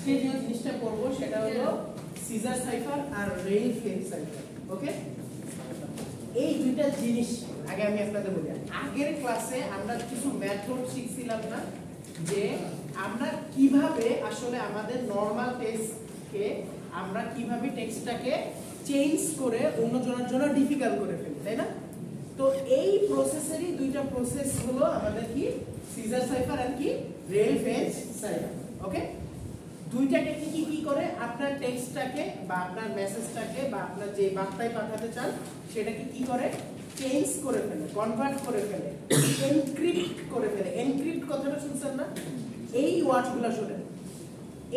আজকে যে জিনিসটা করব সেটা হলো সিজার সাইফার আর রেইল ফেজ সাইফার। ওকে, এই দুইটা জিনিস আগে আমি আপনাদের বলি। আগের ক্লাসে আমরা কিছু মেথড শিখছিলাম না, যে আমরা কিভাবে আসলে আমাদের নরমাল টেক্সটকে আমরা কিভাবে টেক্সটটাকে চেঞ্জ করে অন্যজনের জন্য ডিফিকাল্ট করে ফেলি, তাই না? তো এই প্রসেসেরই দুইটা প্রসেস হলো আমাদের কি সিজার সাইফার আর কি রেইল ফেজ সাইফার। ওকে, দুইটা টেকনিকই কি করে আপনার টেক্সটটাকে বা আপনার মেসেজটাকে বা আপনার যে বার্তায় পাঠাতে চান সেটাকে কি করে চেঞ্জ করে ফেলে, কনভার্ট করে ফেলে, এনক্রিপ্ট করে ফেলে। এনক্রিপ্ট কথাটা শুনছেন না? এই ওয়ার্ডগুলো শুনেন।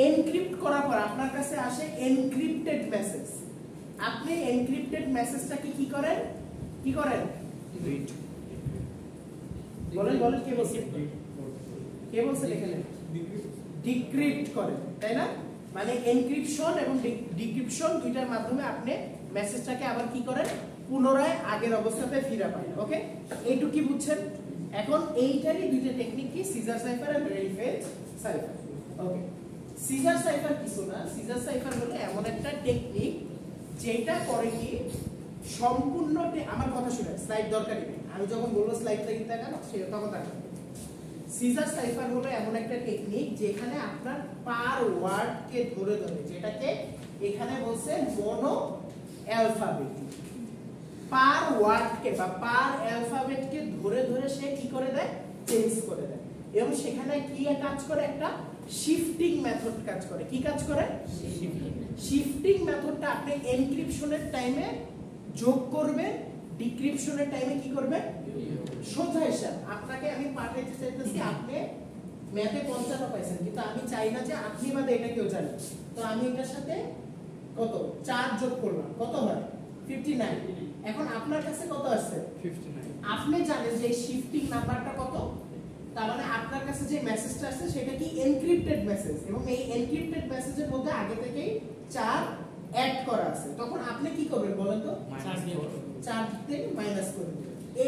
এনক্রিপ্ট করার পর আপনার কাছে আসে এনক্রিপ্টেড মেসেজ। আপনি এনক্রিপ্টেড মেসেজটাকে কি করেন? কি করেন? বলেন বলেন, কে বলছে? কে বলছে? এখানে ডিক্রিপ্ট করেন, তাই না? মানে এনক্রিপশন এবং ডিক্রিপশন দুইটার মাধ্যমে আপনি মেসেজটাকে আবার কি করেন? পুনরায় আগের অবস্থাতে ফিরে পান। ওকে, এইটুকু কি বুঝছেন? এখন এইটারই দুইটা টেকনিক কি সিজার সাইফার আর রেইল ফেজ সাইফার। ওকে, সিজার সাইফার কিছু না, সিজার সাইফার হলো এমন একটা টেকনিক যেটা করে কি সম্পূর্ণ আমার কথা শুনে স্লাইড দরকার নেই, আমি যখন বলবো স্লাইড থেকে তাকান সে তখন তাকান। সিজার সাইফার হলো এমন একটা টেকনিক যেখানে আপনার পার ওয়ার্ডকে ধরে ধরে, যেটাকে এখানে বলছে মনো অ্যালফাবেট, পার ওয়ার্ডকে বা পার অ্যালফাবেটকে ধরে ধরে সে কি করে দেয়? চেঞ্জ করে দেয়। এবং সেখানে কি কাজ করে? একটা শিফটিং মেথড কাজ করে। কি কাজ করে? শিফটিং মেথডটা আপনি এনক্রিপশনের টাইমে যোগ করবেন, ডিক্রিপশনের টাইমে কি করবেন? সোজা হিসাব। আপনাকে আমি পাঠাইতে চাইতেছি আপনি ম্যাথে 55 পাইছেন, কিন্তু আমি চাই না যে আপনি বাদে এটা কেউ জানে। তো আমি এটার সাথে কত 4 যোগ করলাম, কত হয়? 59। এখন আপনার কাছে কত আসছে? 59। আপনি জানেন যে শিফটিং নাম্বারটা কত? তার মানে আপনার কাছে যে মেসেজটা আসছে সেটা কি এনক্রিপ্টেড মেসেজ, এবং এই এনক্রিপ্টেড মেসেজের মধ্যে আগে থেকেই 4 অ্যাড করা আছে। তখন আপনি কি করবেন বলেন তো? 4 থেকে মাইনাস করবেন।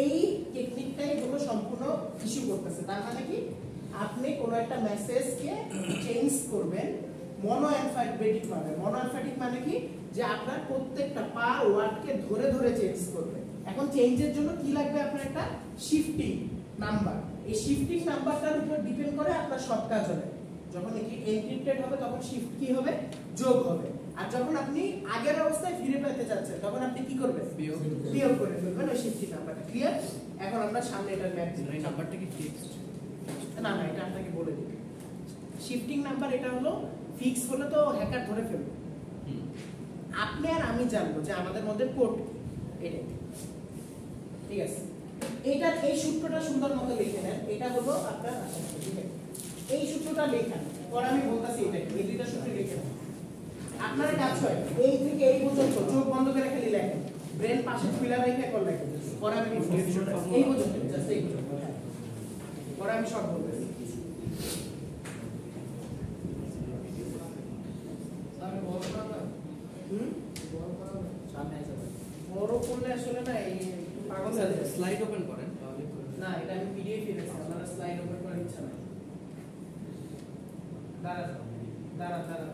এই টেকনিকটাই হলো সম্পূর্ণ ইস্যু করতেছে। তার মানে কি আপনি কোন একটা মেসেজকে চেঞ্জ করবেন মনো অ্যালফাবেটিক ভাবে। মনো অ্যালফাবেটিক মানে কি? যে আপনার প্রত্যেকটা পার ওয়ার্ডকে ধরে ধরে চেঞ্জ করবে। এখন চেঞ্জের জন্য কি লাগবে? আপনার একটা শিফটিং নাম্বার। এই শিফটিং নাম্বারটার উপর ডিপেন্ড করে আপনার সব কাজ হবে। যখন এটি এনক্রিপ্টেড হবে তখন শিফট কি হবে? যোগ হবে। আর যখন আপনি আগের অবস্থায় ফিরে পেতে যাচ্ছেন তখন আপনি কি করবেন? বিয়োগ করে ফেলবেন ওই শিফটিং নাম্বারটা। ক্লিয়ার? এখন আমরা সামনে এটার ম্যাথ দিই। এই নাম্বারটা কি ফিক্সড? না না, এটা আপনাকে বলে দিই। শিফটিং নাম্বার এটা হলো ফিক্স হলে তো হ্যাকার ধরে ফেলবে। আপনি আর আমি জানবো যে আমাদের মধ্যে কোড এটা, ঠিক আছে? এইটার এই সূত্রটা সুন্দর মতো লিখে নেন। এটা হলো আপনার এই সূত্রটা লেখেন, পরে আমি বলতাছি এটা এই দুইটা সূত্র লিখে নেন। আপনার কাজ হয় এই থেকে এই পর্যন্ত চোখ বন্ধ করে খালি লেখেন, ব্রেন পাশে খুলে রেখে কল লেখেন। পরে আমি এই পর্যন্ত জাস্ট এই পর্যন্ত, পরে আমি সব বলতেছি। বড় করলে আসলে না এই পাগল স্লাইড ওপেন করেন তাহলে না, এটা আমি পিডিএফ এ রেখেছি, আমার স্লাইড ওপেন করার ইচ্ছা নাই। দাঁড়া দাঁড়া দাঁড়া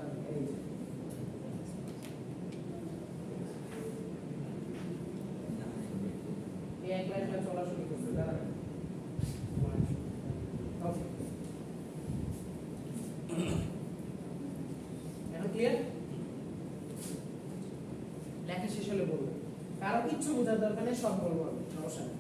এই এক লাইনটা চলা শুরু করছে। দাঁড়া, ওকে, এখন ক্লিয়ার? লেখা শেষ হলে বলবো, কারো কিচ্ছু বোঝার দরকার নেই, সব বলবো আমি, সমস্যা নেই।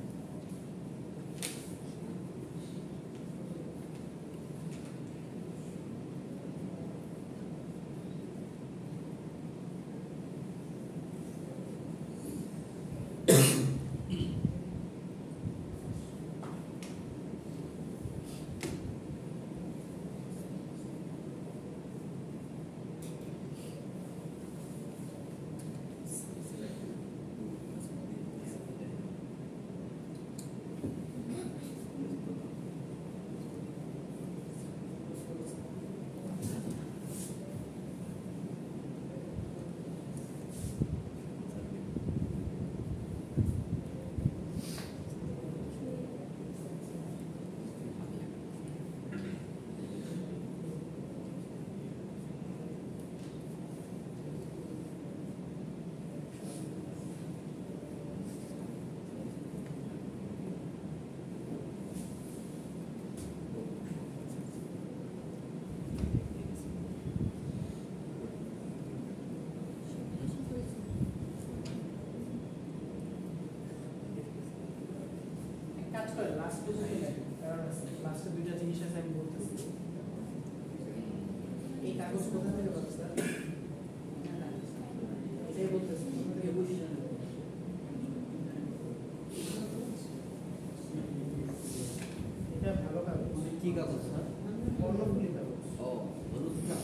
লাস্ট লাস্টে দুইটা জিনিস আছে আমি বলতেছি এই কাগজ কোথা থেকে পাবো স্যার এটাই বলতেছি এটা ভালো কাগজ কি কাগজ স্যার বর্ণফুলি কাগজ ও হলুদ না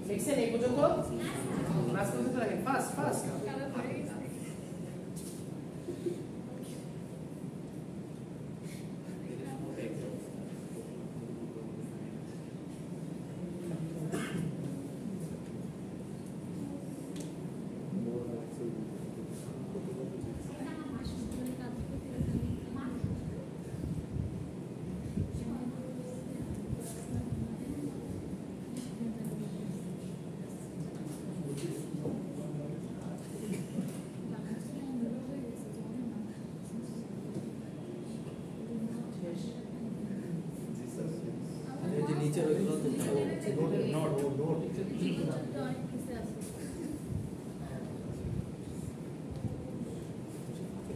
লিখছেন এই পর্যন্ত ক্লাস পর্যন্ত রাখেন ফাস্ট ফাস্ট এই যে নিচে ওইগুলো তো নোট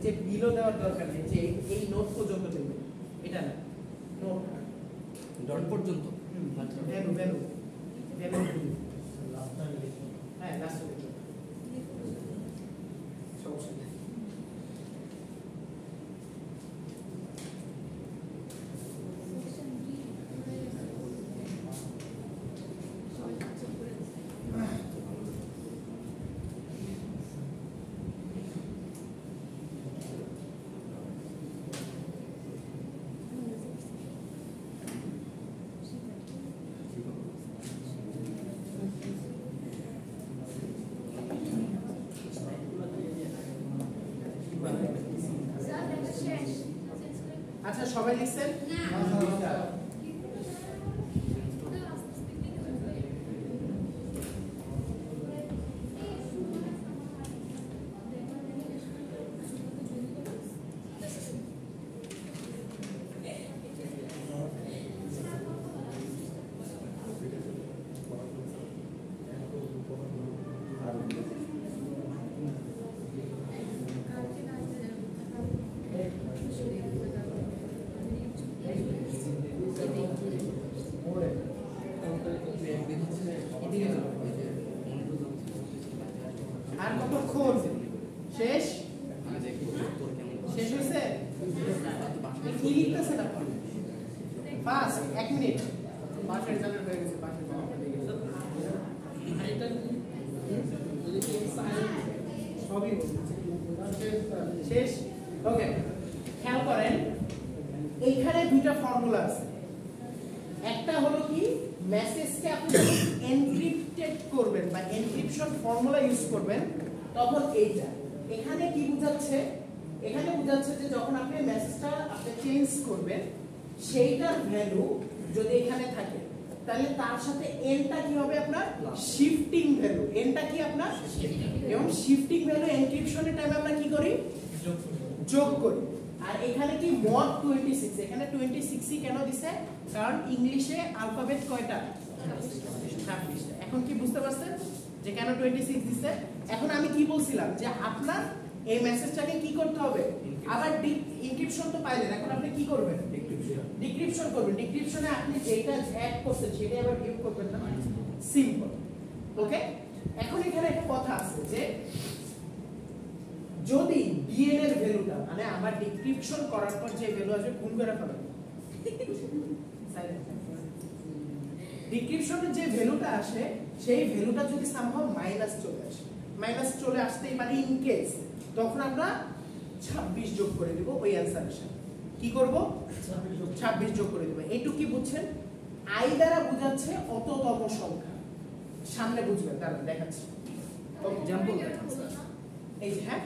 যে বিলো দেওয়ার দরকার নেই যে এই নোট পর্যন্ত দেবে এটা না নোট ডট পর্যন্ত ভ্যালু ভ্যালু ভ্যালু হ্যাঁ লাস্ট সমস্যা নেই আচ্ছা সবাই লিখছেন আর কতক্ষণ শেষ শেষ হয়েছে কি লিখতেছেন আপনি ফাস্ট 1 মিনিট পাশের রেজাল্ট হয়ে গেছে পাশের সবই শেষ ওকে খেয়াল করেন এইখানে দুইটা ফর্মুলা আছে একটা হলো কি মেসেজকে আপনি এনক্রিপ্টেড করবেন বা এনক্রিপশন ফর্মুলা ইউজ করবেন তখন এইটা এখানে কি বোঝাচ্ছে এখানে বোঝাচ্ছে যে যখন আপনি মেসেজটা আপনি চেঞ্জ করবেন সেইটার ভ্যালু যদি এখানে থাকে তাহলে তার সাথে এনটা কি হবে আপনার শিফটিং ভ্যালু এনটা কি আপনার এবং শিফটিং ভ্যালু এনক্রিপশনের টাইমে আমরা কি করি যোগ করি আর এখানে কি মড 26 এখানে 26ই কেন দিছে কারণ ইংলিশে অ্যালফাবেট কয়টা 26টা এখন কি বুঝতে পারছেন যে কেন 26 দিছে এখন আমি কি বলছিলাম যে আপনার এই মেসেজটাকে কি করতে হবে আবার এনক্রিপশন তো পাইলেন এখন আপনি কি করবেন ডিক্রিপশন করবেন ডিক্রিপশনে আপনি যেটা অ্যাড করছেন সেটা আবার বিয়োগ করবেন না সিম্পল ওকে এখন এখানে একটা কথা আছে যে যদি ডিএন এর ভ্যালুটা মানে আমার ডিক্রিপশন করার পর যে ভ্যালু আসবে গুণ করে ফেলবেন ডিক্রিপশনের যে ভ্যালুটা আসে সেই ভ্যালুটা যদি সামহাও মাইনাস চলে আসে মাইনাস চলে আসতেই পারে ইন কেস তখন আমরা 26 যোগ করে দেব ওই অ্যানসারের সাথে কি করব 26 যোগ করে দেব এইটুকু কি বুঝছেন আই দ্বারা বোঝাচ্ছে অততম সংখ্যা সামনে বুঝবেন দাঁড়ান দেখাচ্ছি एग्जांपल দেখান স্যার এই যে হ্যাঁ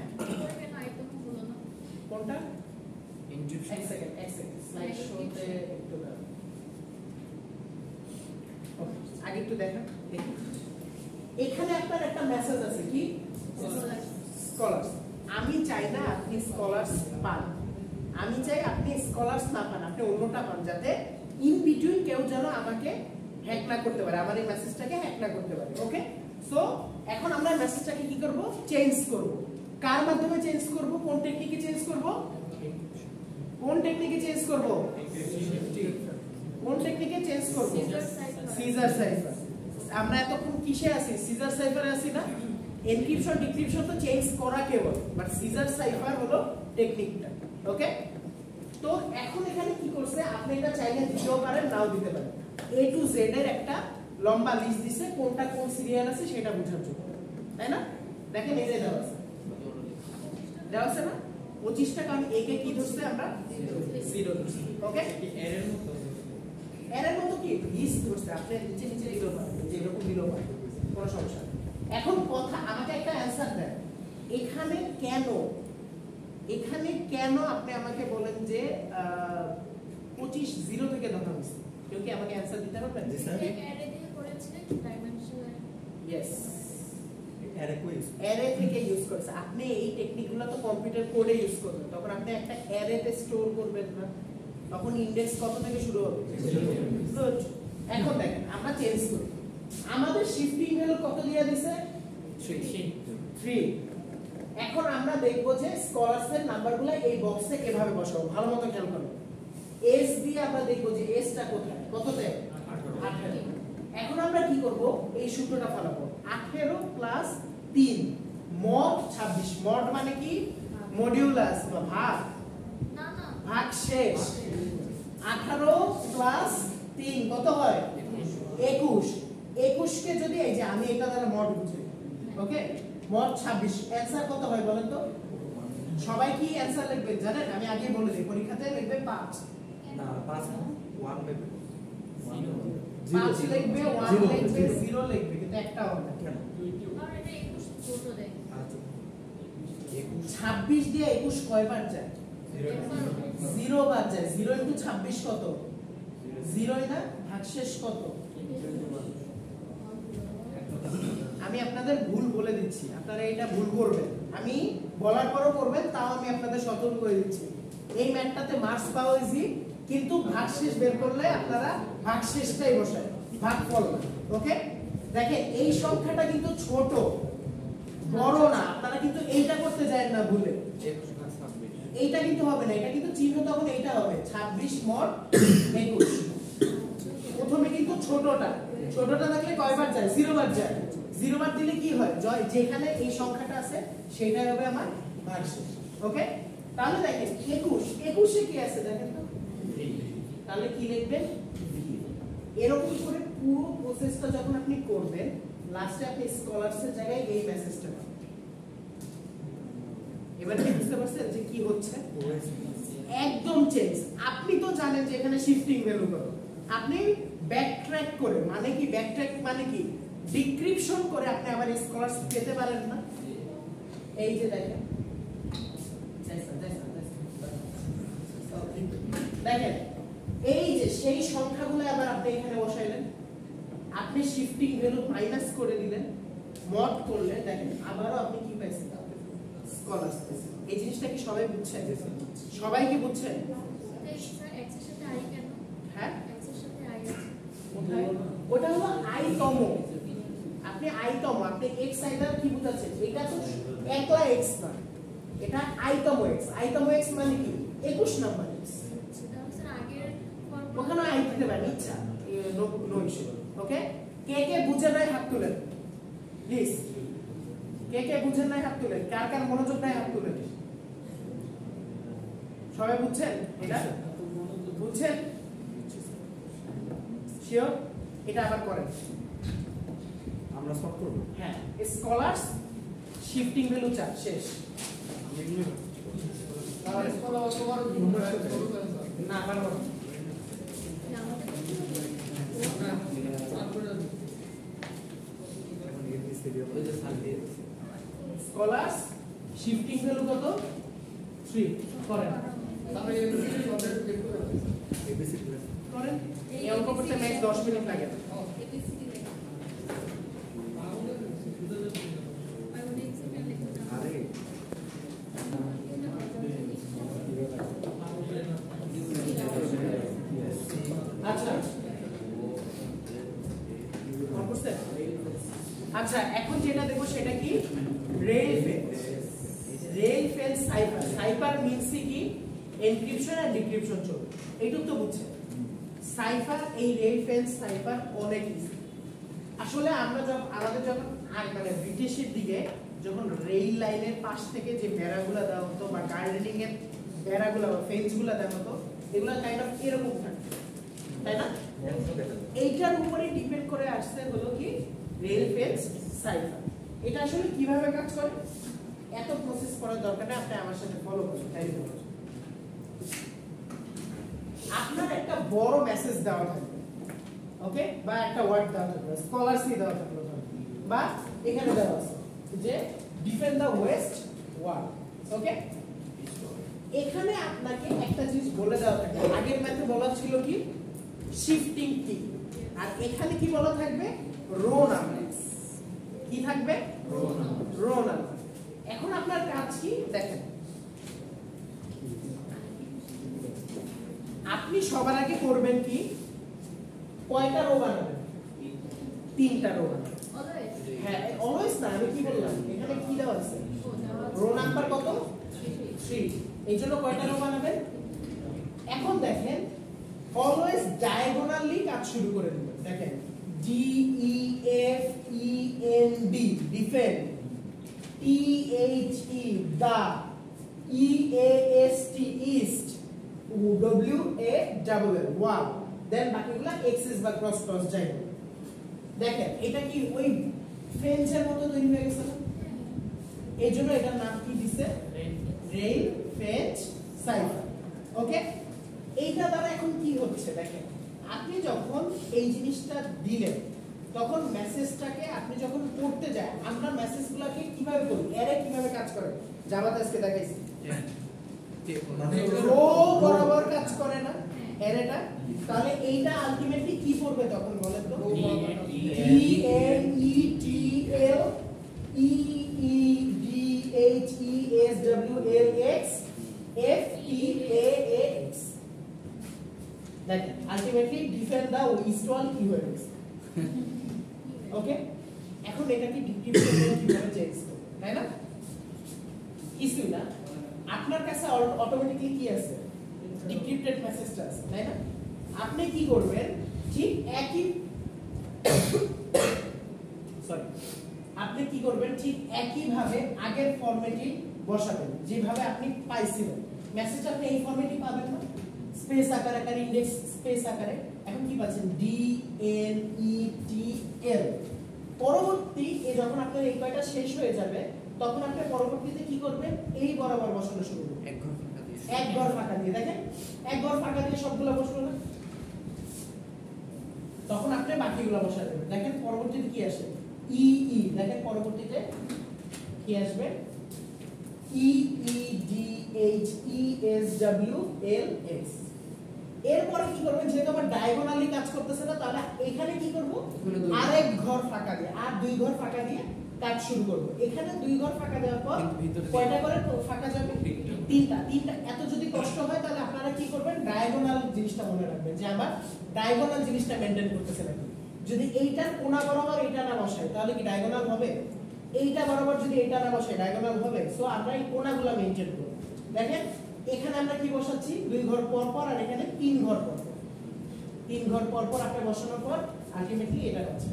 কোনটা ইনক্রিপশন এক সেকেন্ড স্লাইড শোতে একটু দাঁড়ান ওকে আগে একটু দেখেন। এখানে আপনার একটা মেসেজ আছে কি স্কলার্স। আমি চাই না আপনি স্কলার্স পান, আমি চাই আপনি স্কলার্স না পান, আপনি অন্যটা পান, যাতে ইন বিটুইন কেউ যেন আমাকে হ্যাক না করতে পারে, আমার এই মেসেজটাকে হ্যাক না করতে পারে। ওকে, সো এখন আমরা মেসেজটাকে কি করব, চেঞ্জ করব। কার মাধ্যমে চেঞ্জ করব, কোন টেকনিকে চেঞ্জ করব, কোন টেকনিকে চেঞ্জ করব, কোন টেকনিকে চেঞ্জ করব, সিজার সাইফার। আমরা এতক্ষণ কিসে আছি, সিজার সাইফারে আছি না? এনক্রিপশন ডিক্রিপশন তো চেঞ্জ করা কেবল, বাট সিজার সাইফার হলো টেকনিকটা। ওকে, তো এখন এখানে কি করছে, আপনি এটা চাইলে দিতেও পারেন, নাও দিতে পারেন। এ টু জেড এর একটা লম্বা লিস্ট দিছে, কোনটা কোন সিরিয়াল আছে সেটা বোঝার জন্য, তাই না? দেখেন এই যে দেওয়া আছে, দেওয়া আছে না 25টা, কারণ এ কে কি ধরছে আমরা 0 ধরছি। ওকে, এর মতো কি লিস্ট ধরছে, আপনি নিচে নিচে দিলো পারেন, যে এরকম দিলো পারেন, কোনো সমস্যা নেই। এখন কথা, আমাকে একটা অ্যানসার দেন, এখানে কেন, এখানে কেন আপনি আমাকে বলেন যে 25 0 থেকে ধরা হয়েছে? কেউ কি আমাকে অ্যানসার দিতে পারবেন? জি স্যার, অ্যারে দিয়ে করেছিলেন ডাইমেনশনাল। यस, অ্যারে থেকে ইউজ করেছে। আপনি এই টেকনিকগুলো তো কম্পিউটার কোডে ইউজ করবেন, তখন আপনি একটা অ্যারেতে স্টোর করবেন না, তখন ইনডেক্স কত থেকে শুরু হবে? গুড। এখন দেখেন আমরা চেঞ্জ করি, আমাদের শিফটিং ভ্যালু কত দিয়ে দিছে? 3। এখন আমরা দেখব যে স্কলারস এর নাম্বারগুলো এই বক্সে কিভাবে বসাবো, ভালো মতো খেয়াল করুন। এস দিয়ে আমরা দেখব যে এস টা কোথায়, কততে? 18। এখন আমরা কি করব, এই সূত্রটা ফলাবো, 18 প্লাস 3 মড 26। মড মানে কি? মডিউলাস বা ভাগ, না না ভাগ শেষ। 18 প্লাস 3 কত হয়? 21। 21 কে যদি এই যে আমি এটা দ্বারা মড বুঝি, ওকে, মড 26, অ্যানসার কত হয় বলেন তো? সবাই কি অ্যানসার লিখবেন জানেন? আমি আগে বলে দিই, পরীক্ষাতে লিখবে 5 না 5 1 লিখবে, 5 লিখবে, 1 লিখবে, 0 লিখবে, কিন্তু একটা হবে না। কেন? আর এটা 21 ছোট দেয়। আচ্ছা 26 দিয়ে 21 কয়বার যায়? 0 বার যায়। 0 ইনটু 26 কত? 0ই না? ভাগশেষ কত? আমি আপনাদের ভুল বলে দিচ্ছি, আপনারা এটা ভুল করবেন, আমি বলার পরও করবেন, তাও আমি আপনাদের সতর্ক করে দিচ্ছি। এই ম্যাথটাতে মার্কস পাওয়া ইজি, কিন্তু ভাগশেষ বের করলে আপনারা ভাগশেষটাই বসায়, ভাগফল না। ওকে, দেখেন এই সংখ্যাটা কিন্তু ছোট, বড় না, আপনারা কিন্তু এইটা করতে যায় না ভুলে, এইটা কিন্তু হবে না, এটা কিন্তু চিহ্ন তখন এইটা হবে 26 মড 21। প্রথমে কিন্তু ছোটটা, ছোটটা থাকলে কয়বার যায়? 0 বার যায়। 0 বার দিলে কি হয়, যেখানে এই সংখ্যাটা আছে সেটাই হবে আমার ভাগশেষ। ওকে, তাহলে দেখেন 21, 21 এ কি আছে দেখেন তো, তাহলে কি লিখবেন? এরকম করে পুরো প্রসেসটা যখন আপনি করবেন, লাস্টে আপনি স্কলারস এর জায়গায় এই মেসেজটা পাবেন। এবার কি বুঝতে পারছেন যে কি হচ্ছে? একদম চেঞ্জ। আপনি তো জানেন যে এখানে শিফটিং ভ্যালু কত, আপনি ব্যাকট্র্যাক করে, মানে কি ব্যাকট্র্যাক মানে কি, ডিক্রিপশন করে আপনি আবার স্কলারস পেতে পারেন না। এই যে দেখেন, দেখেন এই যে সেই সংখ্যাগুলো আবার আপনি এখানে বসাইলেন, আপনি শিফটিং ভ্যালু মাইনাস করে দিলেন, মড করলেন, দেখেন আবারও আপনি কি পাইছেন? স্কলারস পাইছেন। এই জিনিসটা কি সবাই বুঝছেন? সবাই কি বুঝছেন? স্যার এক্স এর সাথে আই কেন? হ্যাঁ, এক্স এর সাথে আই আছে। কোথায়? ওটা হলো আইতম, আপনি আইতম, আপনি এক্স আইদার কি বুঝাচ্ছেন? এটা তো একলা এক্স না, এটা আইতম এক্স। আইতম এক্স মানে কি? 21 নাম্বার এক্স। তাহলে স্যার আগের ওখানে আই দিতে পারেন, ইচ্ছা, নো ইস্যু। ওকে, কে কে বুঝে নাই হাত তুলেন প্লিজ, কে কে বুঝেন নাই হাত তুলেন, কার কার মনোযোগ নাই হাত তুলেন। সবাই বুঝছেন? এটা বুঝছেন? শিওর? এটা আবার করেন, আমরা সলভ করব। হ্যাঁ, স্কলারস শিফটিং ভ্যালু 4 শেষ। না পারবো না। স্কলারস শিফটিং ভ্যালু কত? 3 করেন, করেন। এই অঙ্ক করতে ম্যাক্স 10 মিনিট লাগে। এবিসিডি আচ্ছা আচ্ছা এখন যেটা দেখো সেটা কি রেল ফেন্স সাইফার মিন্স কি এনক্রিপশন এন্ড ডিক্রিপশন চলবে এইটুকু তো বুঝছেন সাইফার এই রেল ফেন্স সাইফার অনেক ইজি আসলে আমরা যখন আমাদের যখন মানে ব্রিটিশের দিকে যখন রেল লাইনের পাশ থেকে যে বেড়াগুলো দেওয়া হতো বা গার্ডেনিং এর বেড়াগুলো বা ফেন্সগুলো দেওয়া হতো এগুলো কাইন্ড অফ এরকম থাকে তাই না এইটার উপরে ডিপেন্ড করে আসছে হলো কি রেল ফেন্স সাইফার এটা আসলে কিভাবে কাজ করে এত প্রসেস করার দরকার নেই আপনি আমার সাথে ফলো করুন তাই বলুন আপনার একটা বড় মেসেজ দেওয়া থাকবে ওকে বা একটা ওয়ার্ড দেওয়া থাকবে স্কলারশিপ দেওয়া থাকবে বা এখানে দেওয়া আছে যে ডিফেন্ড দ্য ওয়েস্ট ওয়াল ওকে এখানে আপনাকে একটা জিনিস বলে দেওয়া থাকবে আগের ম্যাথে বলা ছিল কি শিফটিং কি আর এখানে কি বলা থাকবে রো নাম্বার কি থাকবে রো নাম্বার এখন আপনার কাজ কি দেখেন আপনি সবার আগে করবেন কি কয়টা রো বানাবেন তিনটা রো বানাবেন হ্যাঁ অলওয়েজ না আমি কি বললাম এখানে কি দেওয়া আছে রো নাম্বার কত 3 এই জন্য কয়টা রো বানাবেন এখন দেখেন অলওয়েজ ডায়াগোনালি কাজ শুরু করে দিবেন দেখেন D E F E N D defend T H E the E A S T east W A double L wall then বাকিগুলো এক্সিস বা ক্রস যাইবে দেখেন এটা কি ওই ফেন্সের মতো তৈরি হয়ে গেছে না এইজন্য এটার নাম কি দিছে রেল ফেন্স সাইফার ওকে এইটা দ্বারা এখন কি হচ্ছে দেখেন আপনি যখন এই জিনিসটা দিলেন তখন মেসেজটাকে আপনি যখন পড়তে যায় আমরা মেসেজগুলোকে কিভাবে করি এরে কিভাবে কাজ করে জাভাতে আজকে দেখাইছি মানে রো বরাবর কাজ করে না এরেটা তাহলে এইটা আলটিমেটলি কি করবে তখন বলেন তো E N E T L E E D H E S W L X F T A X দেখেন ultimately defend the east wall keywords okay এখন এটা কি ডিক্রিপশন কিভাবে চেঞ্জ করব তাই না কিছুই না আপনার কাছে অটোমেটিক্যালি কি আছে ডিক্রিপ্টেড মেসেজটা আছে তাই না আপনি কি করবেন ঠিক একই সরি আপনি কি করবেন ঠিক একই ভাবে আগের ফরম্যাটে বসাবেন যেভাবে আপনি পাইছিলেন মেসেজ আপনি এই ফরম্যাটে পাবেন না স্পেস আকারে ইনডেক্স স্পেস আকারে এখন কি পাচ্ছেন ডি এন ই টি এল পরবর্তী যখন আপনার এই কয়টা শেষ হয়ে যাবে তখন আপনি পরবর্তীতে কি করবেন এই বরাবর বসানো শুরু করবেন এক ঘর ফাঁকা দিয়ে দেখেন এক ঘর ফাঁকা দিয়ে সবগুলো বসলো না তখন আপনি বাকিগুলো বসা দেবেন দেখেন পরবর্তীতে কি আসে ই ই দেখেন পরবর্তীতে কি আসবে E E D H E S W L X এরপরে কি করবেন যেহেতু আমার ডায়াগোনালি কাজ করতেছে না তাহলে এখানে কি করব আরেক ঘর ফাঁকা দিয়ে আর দুই ঘর ফাঁকা দিয়ে কাজ শুরু করব এখানে দুই ঘর ফাঁকা দেওয়ার পর কয়টা করে ফাঁকা যাবে তিনটা এত যদি কষ্ট হয় তাহলে আপনারা কি করবেন ডায়াগোনাল জিনিসটা মনে রাখবেন যে আমার ডায়াগোনাল জিনিসটা মেইনটেইন করতেছে নাকি যদি এইটার কোণা বরাবর এইটা না বসাই তাহলে কি ডায়াগোনাল হবে এইটা বরাবর যদি এইটা না বসাই ডায়াগোনাল হবে সো আমরা এই কোণাগুলো মেইনটেইন করব দেখেন এখানে আমরা কি বসাচ্ছি দুই ঘর পর পর আর এখানে তিন ঘর পর আপনি বসানোর পর আলটিমেটলি এটা হচ্ছে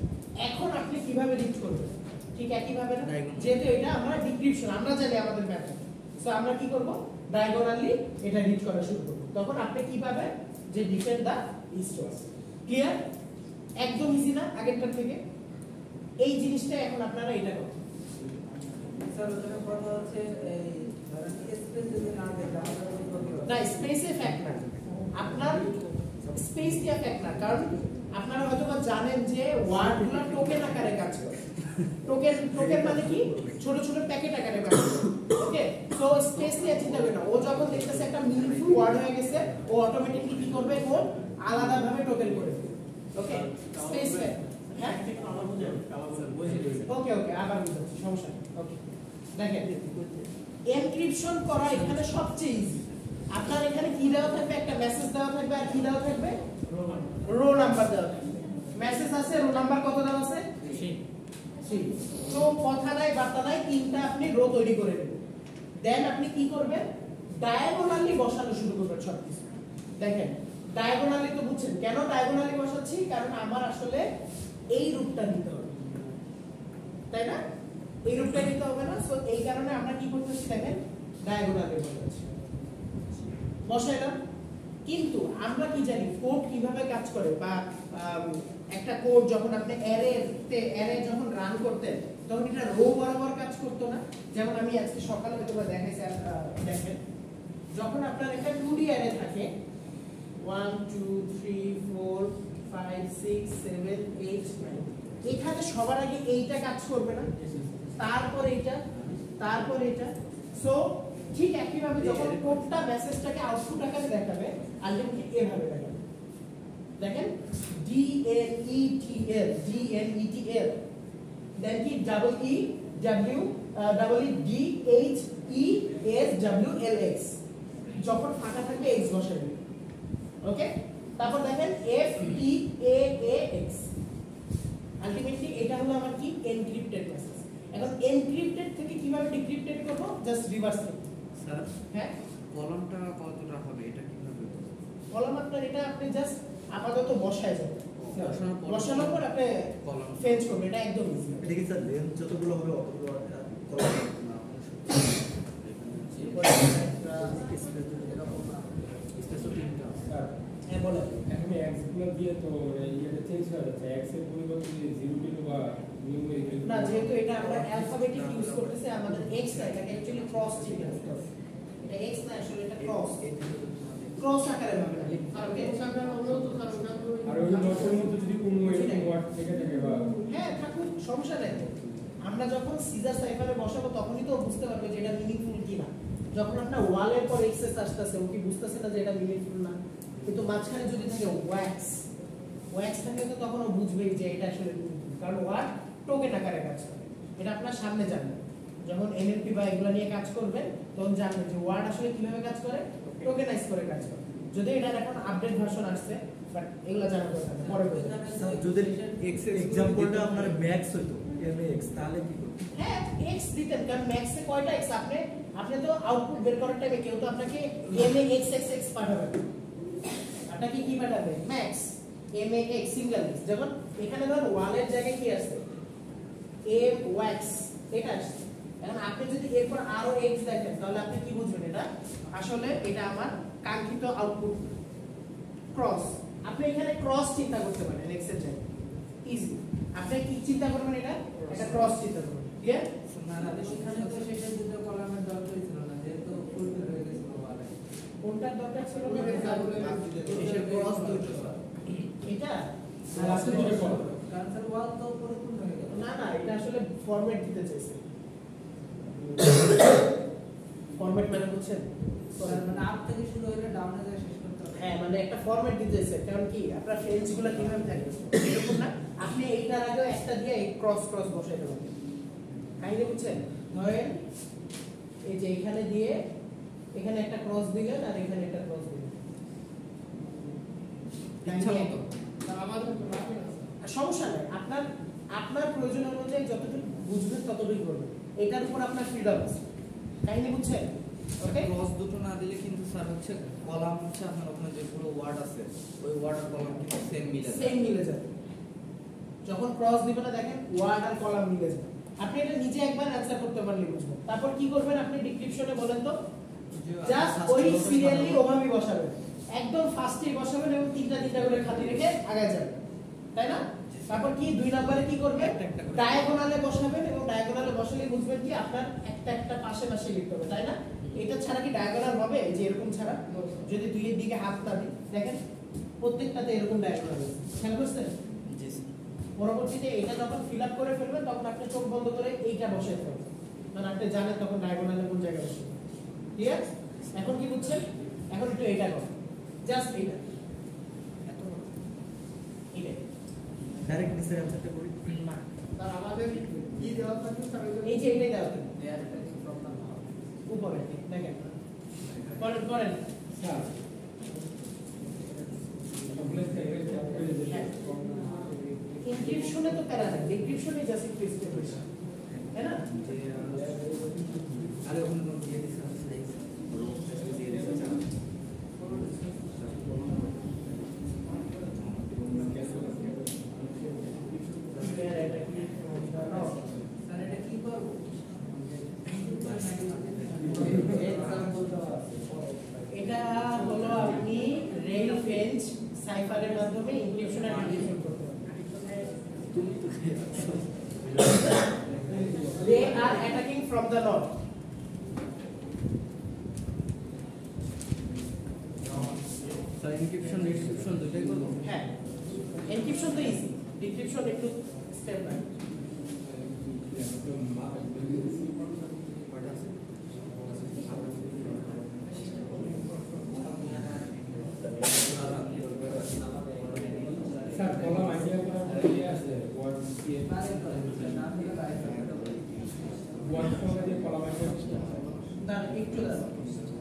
এখন আপনি কিভাবে রিড করবেন ঠিক একই ভাবে না যেহেতু এটা আমরা ডিক্রিপশন আমরা জানি আমাদের ম্যাথড সো আমরা কি করব ডায়াগোনালি এটা রিড করা শুরু করব তখন আপনি কি পাবেন যে defend the east waste clear একদম ইজি না আগেরটা থেকে এই জিনিসটা এখন আপনারা এটা করুন স্যার ওখানে কথা হচ্ছে এই ধরেন স্পেস যদি না দেয় না স্পেসে ফ্যাক্ট না আপনার স্পেস দিয়ে ফ্যাক্ট না কারণ আপনারা হয়তো জানেন যে ওয়ার্ডগুলো টোকেন আকারে কাজ করে টোকেন মানে কি ছোট ছোট প্যাকেট আকারে কাজ করে ওকে সো স্পেস নিয়ে চিন্তা করেন না ও যখন দেখতেছে একটা মিনিংফুল ওয়ার্ড হয়ে গেছে ও অটোমেটিক্যালি কি করবে ও আলাদা ভাবে টোকেন করে দেবে ওকে স্পেস ফ্যাক্ট হ্যাঁ ওকে আবার বুঝাচ্ছি সমস্যা নেই ওকে দেখেন এনক্রিপশন করা এখানে সবচেয়ে ইজি আপনার এখানে কি দেওয়া থাকবে একটা মেসেজ দেওয়া থাকবে আর কি দেওয়া থাকবে রো নাম্বার দেওয়া থাকবে। মেসেজ আছে, রো নাম্বার কত দেওয়া আছে? 3। তো কথা নাই বার্তা নাই, তিনটা আপনি রো তৈরি করে নেবেন। দেন আপনি কি করবেন? ডায়াগোনালি বসানো শুরু করবেন সবকিছু। দেখেন ডায়াগোনালি তো বুঝছেন কেন ডায়াগোনালি বসাচ্ছি, কারণ আমার আসলে এই রূপটা নিতে হবে, তাই না? এই রূপটা নিতে হবে না, সো এই কারণে আমরা কি করতেছি দেখেন ডায়াগোনালি বসাচ্ছি, বসাইলাম। কিন্তু আমরা কি জানি কোড কিভাবে কাজ করে, বা একটা কোড যখন আপনি অ্যারে যখন রান করতেন তখন এটা রো বরাবর কাজ করতো না। যেমন আমি আজকে সকালে হয়তো দেখাইছি, দেখেন যখন আপনার একটা 2D অ্যারে থাকে 1 2 3 4 5 6 7 8 9, এখানে সবার আগে এইটা কাজ করবে না, তারপর এইটা, তারপর এটা। সো ঠিক একইভাবে যখন কোডটা মেসেজটাকে আউটপুট আকারে দেখাবে আলটিমেটলি এভাবে দেখাবে। দেখেন DNETL দেন কি DHESWLX, যখন ফাঁকা থাকবে x বসাবে, ওকে। তারপর দেখেন FTAAX, আলটিমেটলি এটা হলো আমার কি এনক্রিপ্টেড মেসেজ। এখন এনক্রিপ্টেড থেকে কিভাবে ডিক্রিপ্টেড করব, জাস্ট রিভার্স করব। স্যার হ্যাঁ, কলমটা কতটা হবে এটা কিভাবে? কলম আপনার এটা আপনি জাস্ট আপাতত বসায় যাবেন, বসানোর পর আপনি কলম ফেঞ্চ করবেন, এটা একদম ইজি। এটা কি স্যার লেন্থ যতগুলো হবে অতগুলো কলম না হ্যাঁ বলেন। এখন এক্স গুলো দিয়ে তো এটা চেঞ্জ হয়ে যাচ্ছে, এক্স এর পরিবর্তে যদি 0 বা নিউমেরিক না, যেহেতু এটা আমরা অ্যালফাবেটিক ইউজ করতেছি, আমাদের এক্স না, এটা অ্যাকচুয়ালি ক্রস চিহ্ন, এটা এক্স না, আসলে এটা ক্রস আকারে হবে না। আর এক্স আকারে হলেও তো কারণটা আর ওই নোটের মধ্যে যদি কোনো এরকম ওয়ার্ড থেকে থাকে বা হ্যাঁ থাকুক, সমস্যা নেই। আমরা যখন সিজার সাইফারে বসাবো তখনই তো বুঝতে পারবে যে এটা মিনিংফুল কি না। যখন আপনার ওয়ালের পর এক্সেস আসতেছে, ও কি বুঝতেছে না যে এটা মিনিংফুল না? কিন্তু মাঝখানে যদি থাকে ওয়্যাক্স থাকে তো তখন ও বুঝবেই যে এটা আসলে মিনিংফুল, কারণ ওয়ার্ড টোকেন আকারে কাজ করে। এটা আপনার সামনে জানবেন, যখন এনএলপি বা এগুলো নিয়ে কাজ করবেন তখন জানবেন যে ওয়ার্ড আসলে কিভাবে কাজ করে, টোকেনাইজ করে কাজ করে। যদি এটা এখন আপডেট ভার্সন আসছে, বাট এগুলো জানা দরকার নেই, পরে বলবো। যদি এক্সাম্পলটা আপনার ম্যাক্স হইতো MAX তাহলে কি করতে? হ্যাঁ এক্স দিতেন, কারণ ম্যাক্সে কয়টা এক্স আপনি তো আউটপুট বের করার টাইমে কেউ তো আপনাকে MAXXX পাঠাবে, আপনাকে কি পাঠাবে? Max MAX single x. যখন এখানে ধর ওয়ালের জায়গায় কি আছে MAX, এটা আসছে। এখন আপনি যদি এরপর আরো এক্স দেখেন তাহলে আপনি কি বুঝবেন এটা আসলে এটা আমার কাঙ্ক্ষিত আউটপুট ক্রস। আপনি এখানে ক্রস চিন্তা করতে পারেন এক্স এর জায়গায়, ইজি। আপনি কি চিন্তা করবেন? এটা একটা ক্রস চিন্তা করবেন, ক্লিয়ার? না না, সেখানে তো শেষের দুটো কলামের দরকার ছিল না, যেহেতু ফুলফিল হয়ে গেছিল ওয়ালে। কোনটার দরকার ছিল? শেষের ক্রস দুটো এটা লাস্টে দুটো কল। কারণ স্যার ওয়াল তো পরিপূর্ণ হয়ে গেল। না না, এটা আসলে ফরম্যাট দিতে চাইছে। ফরম্যাট মানে বুঝছেন? স্যার মানে আপ থেকে শুরু হয়ে ডাউনে যায় শেষ করতে হবে। হ্যাঁ, মানে একটা ফরম্যাট দিতে চাইছে, কারণ কি আপনার ফ্রেঞ্চগুলো কিভাবে থাকে এরকম না, আপনি এইটার আগে একটা দিয়ে এই ক্রস বসাই দেবেন। কাহিনী বুঝছেন? ধরেন এই যে এখানে দিয়ে এখানে একটা ক্রস দিলেন আর এখানে একটা ক্রস দিলেন, ইচ্ছা মতো। সমস্যা নেই, আপনার প্রয়োজন অনুযায়ী যতটুকু বুঝবেন ততটুকু করবেন, এটার উপর আপনার ফ্রিডম আছে। কাহিনী বুঝছেন? ওকে, ক্রস দুটো না দিলে কিন্তু স্যার হচ্ছে কলাম হচ্ছে আপনার ওখানে যেগুলো ওয়ার্ড আছে ওই ওয়ার্ড আর কলাম কিন্তু সেম মিলে যাবে। যখন ক্রস দিবেন না দেখেন ওয়ার্ড আর কলাম মিলে যাবে। আপনি এটা নিজে একবার অ্যানসার করতে পারলে বুঝবেন। তারপর কি করবেন আপনি ডেসক্রিপশনে বলেন তো, জাস্ট ওই সিরিয়ালি ওভাবেই বসাবেন, একদম ফার্স্টেই বসাবেন এবং তিনটা করে খালি রেখে আগায় যাবেন, তাই না? তারপর কি 2 নম্বরে কি করবেন? ডায়াগোনালে বসাবেন, এবং ডায়াগোনালে বসালে বুঝবেন কি আপনার একটা পাশে লিখতে হবে, তাই না? এটা ছাড়া কি ডায়াগোনাল হবে? এই যে এরকম ছাড়া যদি দুইয়ের দিকে হাত না দিই, দেখেন প্রত্যেকটাতে এরকম ডায়াগোনাল আছে, খেয়াল করছেন? জি স্যার। পরবর্তীতে এটা যখন ফিল আপ করে ফেলবেন তখন আপনি চোখ বন্ধ করে এইটা বসাতে হবে, মানে আপনি জানেন তখন ডায়াগোনালে কোন জায়গায় বসবে। ঠিক আছে? এখন কি বুঝছেন? এখন একটু এটা করুন, জাস্ট এটা ডাইরেক্ট নিচে অ্যানসারটা করি না, স্যার আমাদের কি দেওয়া থাকে স্যার? এই যে এটাই দেওয়া থাকে দেয়ার টাইপিং ফ্রম দ্য মাউথ। উপরে, দেখেন করেন স্যার কমপ্লেক্স থেকে এনক্রিপশনে তো প্যারা নাই, ডিক্রিপশনে জাস্ট একটু স্টেপ হইছে, তাই না? আরে ওখানে কোনো দিয়ে দিছে না স্লাইস দিয়ে দিছে চাপ স্যার এটা কি করব এটা হলো আপনি রেল ফেন্স সাইফারের মাধ্যমে এনক্রিপশন আর ডিক্রিপশন করতে পারবেন। তুমি তো They are attacking from the north. Sir encryption decryption দুটোই করব হ্যাঁ, এনক্রিপশন তো ইজি, ডিক্রিপশন একটু স্টেপ বাই। কয়টা আছে স্যার কলাম আইডিয়া করার পরে আছে ওয়ার্ড দিয়ে ওয়ার্ড সহ দিয়ে কলাম আইডিয়া দাঁড়ান একটু দাঁড়ান।